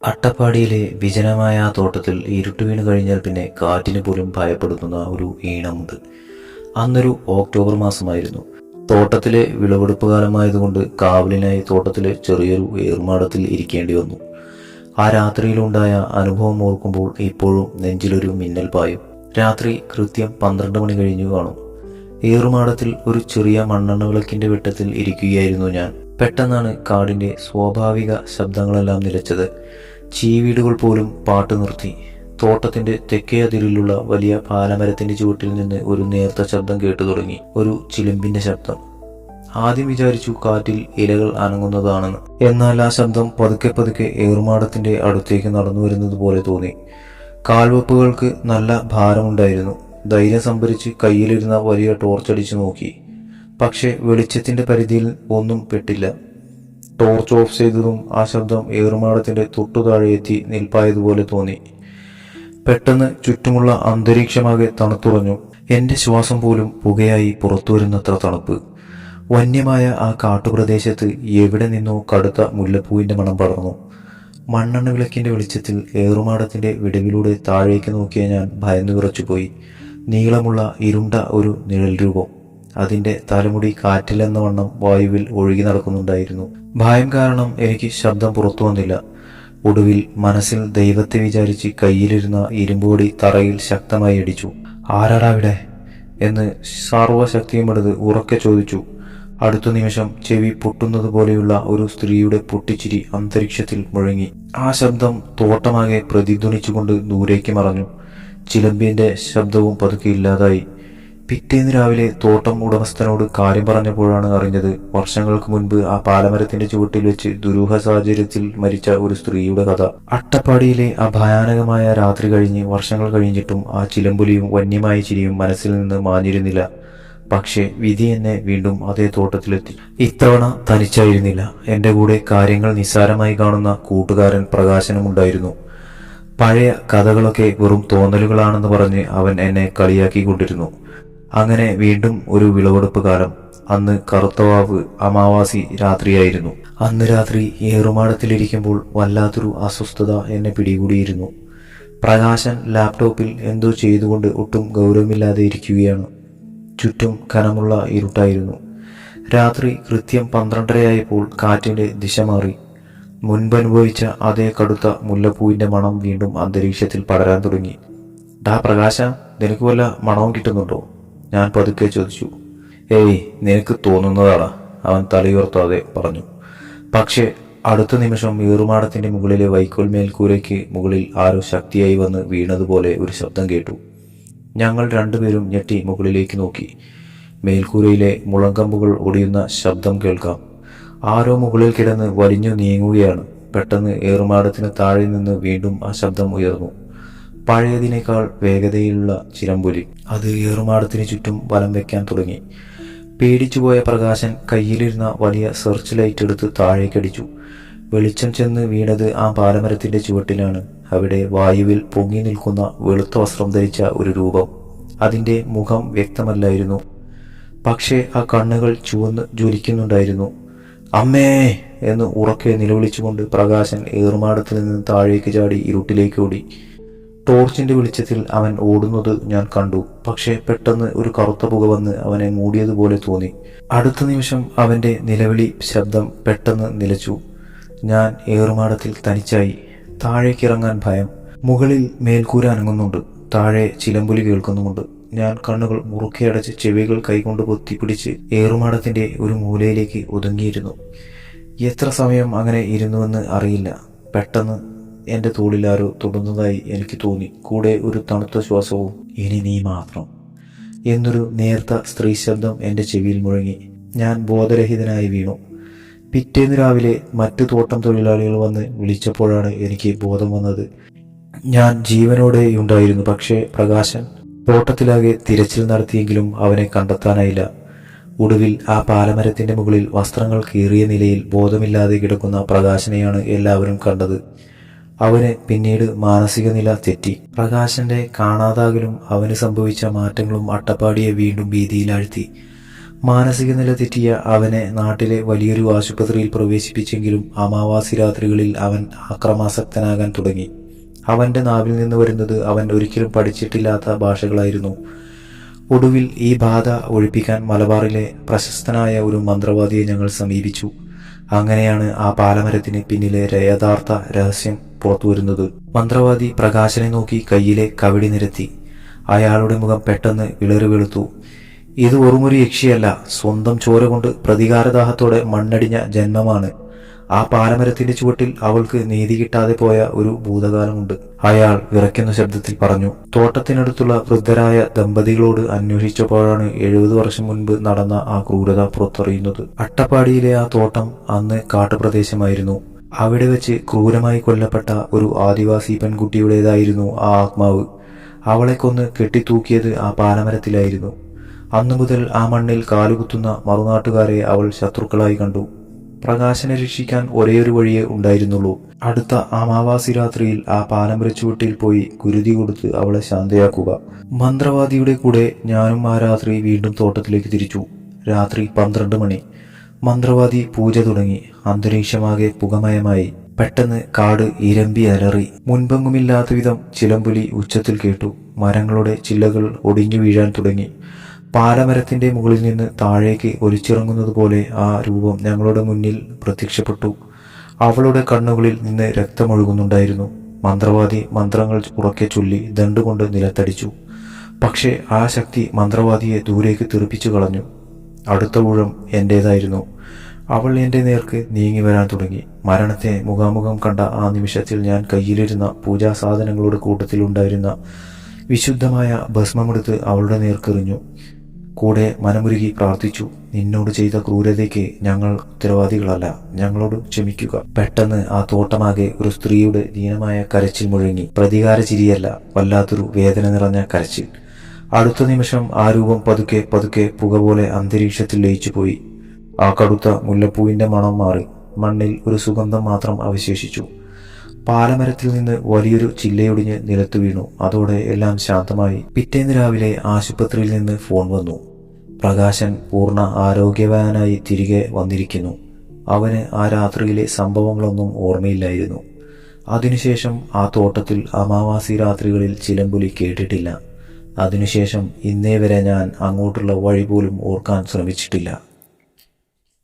അട്ടപ്പാടിയിലെ വിജനമായ ആ തോട്ടത്തിൽ ഇരുട്ട് വീണ് കഴിഞ്ഞാൽ പിന്നെ കാറ്റിന് പോലും ഭയപ്പെടുത്തുന്ന ഒരു ഈണമുണ്ട്. അന്നൊരു ഒക്ടോബർ മാസമായിരുന്നു. തോട്ടത്തിലെ വിളവെടുപ്പ് കാലമായതുകൊണ്ട് കാവലിനായി തോട്ടത്തിലെ ചെറിയൊരു ഏറുമാടത്തിൽ ഇരിക്കേണ്ടി വന്നു. ആ രാത്രിയിലുണ്ടായ അനുഭവം ഓർക്കുമ്പോൾ ഇപ്പോഴും നെഞ്ചിലൊരു മിന്നൽ പായും. രാത്രി കൃത്യം 12 മണി കഴിഞ്ഞു കാണും. ഏറുമാടത്തിൽ ഒരു ചെറിയ മണ്ണെണ്ണ വിളക്കിന്റെ വെട്ടത്തിൽ ഇരിക്കുകയായിരുന്നു ഞാൻ. പെട്ടെന്നാണ് കാടിന്റെ സ്വാഭാവിക ശബ്ദങ്ങളെല്ലാം നിലച്ചത്. ചീവീടുകൾ പോലും പാട്ട് നിർത്തി. തോട്ടത്തിന്റെ തെക്കേ അതിരിലുള്ള വലിയ പാലമരത്തിന്റെ ചുവട്ടിൽ നിന്ന് ഒരു നേർത്ത ശബ്ദം കേട്ടു തുടങ്ങി. ഒരു ചിലമ്പിന്റെ ശബ്ദം. ആദ്യം വിചാരിച്ചു കാറ്റിൽ ഇലകൾ അനങ്ങുന്നതാണെന്ന്. എന്നാൽ ആ ശബ്ദം പതുക്കെ പതുക്കെ ഏറുമാടത്തിന്റെ അടുത്തേക്ക് നടന്നു വരുന്നത് പോലെ തോന്നി. കാൽവെപ്പുകൾക്ക് നല്ല ഭാരമുണ്ടായിരുന്നു. ധൈര്യം സംഭരിച്ച് കയ്യിലിരുന്ന വലിയ ടോർച്ചടിച്ചു നോക്കി. പക്ഷെ വെളിച്ചത്തിന്റെ പരിധിയിൽ ഒന്നും പെട്ടില്ല. ടോർച്ച് ഓഫ് ചെയ്തതും ആ ശബ്ദം ഏറുമാടത്തിന്റെ തൊട്ടു താഴെ എത്തി നിൽപ്പായതുപോലെ തോന്നി. പെട്ടെന്ന് ചുറ്റുമുള്ള അന്തരീക്ഷമാകെ തണുത്തുറഞ്ഞു. എന്റെ ശ്വാസം പോലും പുകയായി പുറത്തുവരുന്നത്ര തണുപ്പ്. വന്യമായ ആ കാട്ടുപ്രദേശത്ത് എവിടെ നിന്നോ കടുത്ത മുല്ലപ്പൂവിന്റെ മണം പടർന്നു. മണ്ണെണ്ണ വിളക്കിന്റെ വെളിച്ചത്തിൽ ഏറുമാടത്തിന്റെ വിടവിലൂടെ താഴേക്ക് നോക്കിയ ഞാൻ ഭയന്നു വിറച്ചുപോയി. നീളമുള്ള ഇരുണ്ട ഒരു നിഴൽ രൂപം. അതിന്റെ തലമുടി കാറ്റിലെന്ന വണ്ണം വായുവിൽ ഒഴുകി നടക്കുന്നുണ്ടായിരുന്നു. ഭയം കാരണം എനിക്ക് ശബ്ദം പുറത്തു വന്നില്ല. ഒടുവിൽ മനസ്സിൽ ദൈവത്തെ വിചാരിച്ച് കയ്യിലിരുന്ന ഇരുമ്പോടി തറയിൽ ശക്തമായി അടിച്ചു. "ആരാടാ ഇവിടെ?" എന്ന് സർവശക്തിയുമെടുത്ത് ഉറക്കെ ചോദിച്ചു. അടുത്ത നിമിഷം ചെവി പൊട്ടുന്നത് പോലെയുള്ള ഒരു സ്ത്രീയുടെ പൊട്ടിച്ചിരി അന്തരീക്ഷത്തിൽ മുഴങ്ങി. ആ ശബ്ദം തോട്ടമാകെ പ്രതിധ്വനിച്ചുകൊണ്ട് ദൂരേക്ക് മറഞ്ഞു. ചിലമ്പിന്റെ ശബ്ദവും പതുക്കെ ഇല്ലാതായി. പിറ്റേന്ന് രാവിലെ തോട്ടം ഉടമസ്ഥനോട് കാര്യം പറഞ്ഞപ്പോഴാണ് അറിഞ്ഞത്, വർഷങ്ങൾക്ക് മുൻപ് ആ പാലമരത്തിന്റെ ചുവട്ടിൽ വെച്ച് ദുരൂഹ സാഹചര്യത്തിൽ മരിച്ച ഒരു സ്ത്രീയുടെ കഥ. അട്ടപ്പാടിയിലെ ആ ഭയാനകമായ രാത്രി കഴിഞ്ഞ് വർഷങ്ങൾ കഴിഞ്ഞിട്ടും ആ ചിലമ്പുലിയും വന്യമായ ചിരിയും മനസ്സിൽ നിന്ന് മാഞ്ഞിരുന്നില്ല. പക്ഷെ വിധി എന്നെ വീണ്ടും അതേ തോട്ടത്തിലെത്തി. ഇത്തവണ തനിച്ചായിരുന്നില്ല. എന്റെ കൂടെ കാര്യങ്ങൾ നിസ്സാരമായി കാണുന്ന കൂട്ടുകാരൻ പ്രകാശനുമുണ്ടായിരുന്നു. പഴയ കഥകളൊക്കെ വെറും തോന്നലുകളാണെന്ന് പറഞ്ഞ് അവൻ എന്നെ കളിയാക്കിക്കൊണ്ടിരുന്നു. അങ്ങനെ വീണ്ടും ഒരു വിളവെടുപ്പ് കാലം. അന്ന് കറുത്തവാവ് അമാവാസി രാത്രിയായിരുന്നു. അന്ന് രാത്രി ഏറുമാടത്തിലിരിക്കുമ്പോൾ വല്ലാത്തൊരു അസ്വസ്ഥത എന്നെ പിടികൂടിയിരുന്നു. പ്രകാശൻ ലാപ്ടോപ്പിൽ എന്തോ ചെയ്തുകൊണ്ട് ഒട്ടും ഗൗരവമില്ലാതെ ഇരിക്കുകയാണ്. ചുറ്റും കനമുള്ള ഇരുട്ടായിരുന്നു. രാത്രി കൃത്യം 12:30 കാറ്റിന്റെ ദിശ മാറി. മുൻപനുഭവിച്ച അതേ കടുത്ത മുല്ലപ്പൂവിന്റെ മണം വീണ്ടും അന്തരീക്ഷത്തിൽ പടരാൻ തുടങ്ങി. "ഡാ പ്രകാശ, നിനക്ക് വല്ല മണവും കിട്ടുന്നുണ്ടോ?" ഞാൻ പതുക്കെ ചോദിച്ചു. "ഏയ്, നിനക്ക് തോന്നുന്നതാടാ," അവൻ തലയുയർത്താതെ പറഞ്ഞു. പക്ഷെ അടുത്ത നിമിഷം ഏറുമാടത്തിന്റെ മുകളിലെ വൈക്കോൽ മേൽക്കൂരയ്ക്ക് മുകളിൽ ആരോ ശക്തിയായി വന്ന് വീണതുപോലെ ഒരു ശബ്ദം കേട്ടു. ഞങ്ങൾ രണ്ടുപേരും ഞെട്ടി മുകളിലേക്ക് നോക്കി. മേൽക്കൂരയിലെ മുളങ്കമ്പുകൾ ഒടിയുന്ന ശബ്ദം കേൾക്കാം. ആരോ മുകളിൽ കിടന്ന് വലിഞ്ഞു നീങ്ങുകയാണ്. പെട്ടെന്ന് ഏറുമാടത്തിന് താഴെ നിന്ന് വീണ്ടും ആ ശബ്ദം ഉയർന്നു. പഴയതിനേക്കാൾ വേഗതയിലുള്ള ചിലമ്പൊലി. അത് ഏറുമാടത്തിന് ചുറ്റും വലം വെക്കാൻ തുടങ്ങി. പേടിച്ചുപോയ പ്രകാശൻ കയ്യിലിരുന്ന വലിയ സെർച്ച് ലൈറ്റ് എടുത്ത് താഴേക്കടിച്ചു. വെളിച്ചം ചെന്ന് വീണത് ആ പാലമരത്തിന്റെ ചുവട്ടിലാണ്. അവിടെ വായുവിൽ പൊങ്ങി നിൽക്കുന്ന വെളുത്ത വസ്ത്രം ധരിച്ച ഒരു രൂപം. അതിന്റെ മുഖം വ്യക്തമല്ലായിരുന്നു. പക്ഷേ ആ കണ്ണുകൾ ചുവന്ന് ജ്വലിക്കുന്നുണ്ടായിരുന്നു. "അമ്മേ!" എന്ന് ഉറക്കെ നിലവിളിച്ചുകൊണ്ട് പ്രകാശൻ ഏറുമാടത്തിൽ നിന്ന് താഴേക്ക് ചാടി ഇരുട്ടിലേക്ക് ഓടി. ടോർച്ചിന്റെ വെളിച്ചത്തിൽ അവൻ ഓടുന്നത് ഞാൻ കണ്ടു. പക്ഷെ പെട്ടെന്ന് ഒരു കറുത്ത പുക വന്ന് അവനെ മൂടിയതുപോലെ തോന്നി. അടുത്ത നിമിഷം അവന്റെ നിലവിളി ശബ്ദം പെട്ടെന്ന് നിലച്ചു. ഞാൻ ഏറുമാടത്തിൽ തനിച്ചായി. താഴേക്കിറങ്ങാൻ ഭയം. മുകളിൽ മേൽക്കൂര അനങ്ങുന്നുണ്ട്. താഴെ ചിലമ്പുലി കേൾക്കുന്നുമുണ്ട്. ഞാൻ കണ്ണുകൾ മുറുക്കെ അടച്ച് ചെവികൾ കൈകൊണ്ട് പൊത്തിപ്പിടിച്ച് ഏറുമാടത്തിന്റെ ഒരു മൂലയിലേക്ക് ഒതുങ്ങിയിരുന്നു. എത്ര സമയം അങ്ങനെ ഇരുന്നുവെന്ന് അറിയില്ല. പെട്ടെന്ന് എന്റെ തോളിൽ ആരോ തൊടുന്നതായി എനിക്ക് തോന്നി. കൂടെ ഒരു തണുത്ത ശ്വാസവും. "ഇനി നീ മാത്രം" എന്നൊരു നേർത്ത സ്ത്രീ ശബ്ദം എന്റെ ചെവിയിൽ മുഴങ്ങി. ഞാൻ ബോധരഹിതനായി വീണു. പിറ്റേന്ന് രാവിലെ മറ്റു തോട്ടം തൊഴിലാളികൾ വന്ന് വിളിച്ചപ്പോഴാണ് എനിക്ക് ബോധം വന്നത്. ഞാൻ ജീവനോടെ ഉണ്ടായിരുന്നു. പക്ഷേ പ്രകാശൻ. തോട്ടത്തിലാകെ തിരച്ചിൽ നടത്തിയെങ്കിലും അവനെ കണ്ടെത്താനായില്ല. ഒടുവിൽ ആ പാലമരത്തിന്റെ മുകളിൽ വസ്ത്രങ്ങൾ കീറിയ നിലയിൽ ബോധമില്ലാതെ കിടക്കുന്ന പ്രകാശനെയാണ് എല്ലാവരും കണ്ടത്. അവന് പിന്നീട് മാനസിക നില തെറ്റി. പ്രകാശന്റെ കാണാതാകലും അവന് സംഭവിച്ച മാറ്റങ്ങളും അട്ടപ്പാടിയെ വീണ്ടും ഭീതിയിലാഴ്ത്തി. മാനസിക നില തെറ്റിയ അവനെ നാട്ടിലെ വലിയൊരു ആശുപത്രിയിൽ പ്രവേശിപ്പിച്ചെങ്കിലും അമാവാസി രാത്രികളിൽ അവൻ അക്രമാസക്തനാകാൻ തുടങ്ങി. അവന്റെ നാവിൽ നിന്ന് വരുന്നത് അവൻ ഒരിക്കലും പഠിച്ചിട്ടില്ലാത്ത ഭാഷകളായിരുന്നു. ഒടുവിൽ ഈ ബാധ ഒഴിപ്പിക്കാൻ മലബാറിലെ പ്രശസ്തനായ ഒരു മന്ത്രവാദിയെ ഞങ്ങൾ സമീപിച്ചു. അങ്ങനെയാണ് ആ പാലമരത്തിന് പിന്നിലെ യഥാർത്ഥ രഹസ്യം പുറത്തുവരുന്നത്. മന്ത്രവാദി പ്രകാശനെ നോക്കി കയ്യിലെ കവിടി നിരത്തി. അയാളുടെ മുഖം പെട്ടെന്ന് വിളറി വെളുത്തു. ഇത് വെറുമൊരു യക്ഷിയല്ല, സ്വന്തം ചോര കൊണ്ട് പ്രതികാരദാഹത്തോടെ മണ്ണടിഞ്ഞ ജന്മമാണ്. ആ പാലമരത്തിന്റെ ചുവട്ടിൽ അവൾക്ക് നീതി കിട്ടാതെ പോയ ഒരു ഭൂതകാലമുണ്ട്, അയാൾ വിറയ്ക്കുന്ന ശബ്ദത്തിൽ പറഞ്ഞു. തോട്ടത്തിനടുത്തുള്ള വൃദ്ധരായ ദമ്പതികളോട് അന്വേഷിച്ചപ്പോഴാണ് 70 വർഷം മുൻപ് നടന്ന ആ ക്രൂരത പുറത്തറിയുന്നത്. അട്ടപ്പാടിയിലെ ആ തോട്ടം അന്ന് കാട്ടുപ്രദേശമായിരുന്നു. അവിടെ വെച്ച് ക്രൂരമായി കൊല്ലപ്പെട്ട ഒരു ആദിവാസി പെൺകുട്ടിയുടേതായിരുന്നു ആ ആത്മാവ്. അവളെ കൊന്ന് കെട്ടിത്തൂക്കിയത് ആ പാലമരത്തിലായിരുന്നു. അന്നു മുതൽ ആ മണ്ണിൽ കാലുകുത്തുന്ന മറുനാട്ടുകാരെ അവൾ ശത്രുക്കളായി കണ്ടു. പ്രകാശനെ രക്ഷിക്കാൻ ഒരേയൊരു വഴിയേ ഉണ്ടായിരുന്നുള്ളൂ. അടുത്ത അമാവാസി രാത്രിയിൽ ആ പാലമരച്ചുവട്ടിൽ പോയി കുരുതി കൊടുത്ത് അവളെ ശാന്തയാക്കുക. മന്ത്രവാദിയുടെ കൂടെ ഞാനും ആ രാത്രി വീണ്ടും തോട്ടത്തിലേക്ക് തിരിച്ചു. രാത്രി 12 മണി. മന്ത്രവാദി പൂജ തുടങ്ങി. അന്തരീക്ഷമാകെ പുകമയമായി. പെട്ടെന്ന് കാട് ഇരമ്പി അലറി. മുൻപെങ്ങുമില്ലാത്ത വിധം ചിലമ്പുലി ഉച്ചത്തിൽ കേട്ടു. മരങ്ങളുടെ ചില്ലകൾ ഒടിഞ്ഞു വീഴാൻ തുടങ്ങി. പാലമരത്തിന്റെ മുകളിൽ നിന്ന് താഴേക്ക് ഒലിച്ചിറങ്ങുന്നത് പോലെ ആ രൂപം ഞങ്ങളുടെ മുന്നിൽ പ്രത്യക്ഷപ്പെട്ടു. അവളുടെ കണ്ണുകളിൽ നിന്ന് രക്തമൊഴുകുന്നുണ്ടായിരുന്നു. മന്ത്രവാദി മന്ത്രങ്ങൾ ഉറക്കെ ചൊല്ലി ദണ്ടുകൊണ്ട് നിലത്തടിച്ചു. പക്ഷേ ആ ശക്തി മന്ത്രവാദിയെ ദൂരേക്ക് തെറിപ്പിച്ചു കളഞ്ഞു. അടുത്ത ഊഴം എന്റേതായിരുന്നു. അവൾ എന്റെ നേർക്ക് നീങ്ങി വരാൻ തുടങ്ങി. മരണത്തെ മുഖാമുഖം കണ്ട ആ നിമിഷത്തിൽ ഞാൻ കയ്യിലിരുന്ന പൂജാ സാധനങ്ങളുടെ കൂട്ടത്തിലുണ്ടായിരുന്ന വിശുദ്ധമായ ഭസ്മമെടുത്ത് അവളുടെ നേർക്കെറിഞ്ഞു. കൂടെ മനമുരുകി പ്രാർത്ഥിച്ചു, നിന്നോട് ചെയ്ത ക്രൂരതയ്ക്ക് ഞങ്ങൾ ഉത്തരവാദികളല്ല, ഞങ്ങളോട് ക്ഷമിക്കുക. പെട്ടെന്ന് ആ തോട്ടമാകെ ഒരു സ്ത്രീയുടെ ദീനമായ കരച്ചിൽ മുഴങ്ങി. പ്രതികാര ചിരിയല്ല, വല്ലാത്തൊരു വേദന നിറഞ്ഞ കരച്ചിൽ. അടുത്ത നിമിഷം ആ രൂപം പതുക്കെ പതുക്കെ പുക പോലെ അന്തരീക്ഷത്തിൽ ലയിച്ചുപോയി. ആ കടുത്ത മുല്ലപ്പൂവിന്റെ മണം മാറി. മണ്ണിൽ ഒരു സുഗന്ധം മാത്രം അവശേഷിച്ചു. പാലമരത്തിൽ നിന്ന് വലിയൊരു ചില്ലയൊടിഞ്ഞ് നിലത്തു വീണു. അതോടെ എല്ലാം ശാന്തമായി. പിറ്റേന്ന് രാവിലെ ആശുപത്രിയിൽ നിന്ന് ഫോൺ വന്നു. പ്രകാശൻ പൂർണ്ണ ആരോഗ്യവാനായി തിരികെ വന്നിരിക്കുന്നു. അവന് ആ രാത്രിയിലെ സംഭവങ്ങളൊന്നും ഓർമ്മയില്ലായിരുന്നു. അതിനുശേഷം ആ തോട്ടത്തിൽ അമാവാസി രാത്രികളിൽ ചിലമ്പുലി കേട്ടിട്ടില്ല. അതിനുശേഷം ഇന്നേ വരെ ഞാൻ അങ്ങോട്ടുള്ള വഴി പോലും ഓർക്കാൻ ശ്രമിച്ചിട്ടില്ല.